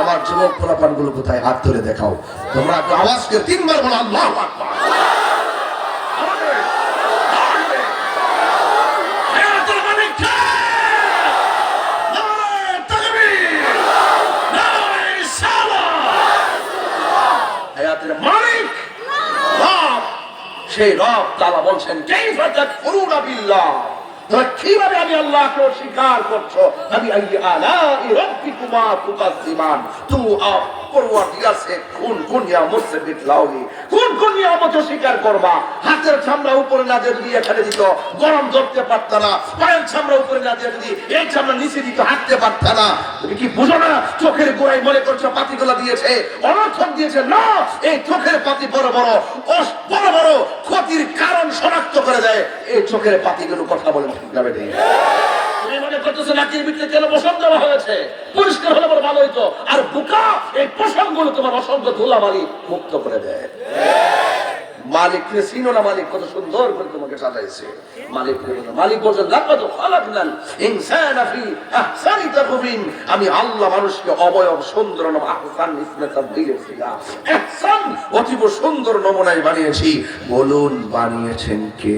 আমার যুবক পোলাপান গুলো কোথায়? হাত ধরে দেখাও। তোমরা একটু আওয়াজ করে 3 বার বলো আল্লাহু আকবার। সেই রব তাআলা বলছেন কাইফা তাকফুরুনা বিল্লাহ, তোমরা কিভাবে আমি আল্লাহকে অস্বীকার করছো? আমি আলাই রাব্বিকুমা তুকাজ্জিবান, তুমি পরওয়ারদিগার সে কোন কোন নিয়ামত সে বিতলাওনি, কোন কোন নিয়ামত অস্বীকার করবা? হাতের চামড়া উপরে না দিয়ে যদি এখানে দিত গরম ধরতে পারত না, পায়ের চামড়া উপরে না দিয়ে যদি এই চামড়া নিচে দিত হাঁটতে পারত না। তুমি কি বুঝো না? চোখের গোড়ায় মনে করছো পাতিগুলো দিয়েছে, অনর্থক দিয়েছে না। এই চোখের পাতি বড় বড় বড় বড় ক্ষতির কারণ শনাক্ত করে দেয়। এই চোখের পাতিগুলো কথা বলে ঠিক না বেঠিক? তুমি মনে করতেছো নাকের ভিতরে কেন পোষণ দেওয়া হয়েছে? পরিষ্কার হলে বড় ভালো হইতো। আর বোকা, এই পোষণগুলো তোমার অসংখ্য ধুলাবালি মুক্ত করে দেয়। মালিক চিনো না? মালিক কত সুন্দর করে তোমাকে সাজাইছে। মালিক বলছেন লাকাদ খালাকনাল ইনসানা ফি আহসানি তাকওয়িম, আমি আল্লাহ মানুষকে অবয়ব সুন্দর আহসান ইসমে তাবদীল ফিহা, আহসান অতীব সুন্দর নমুনায় বানিয়েছি। বলুন বানিয়েছেন কে?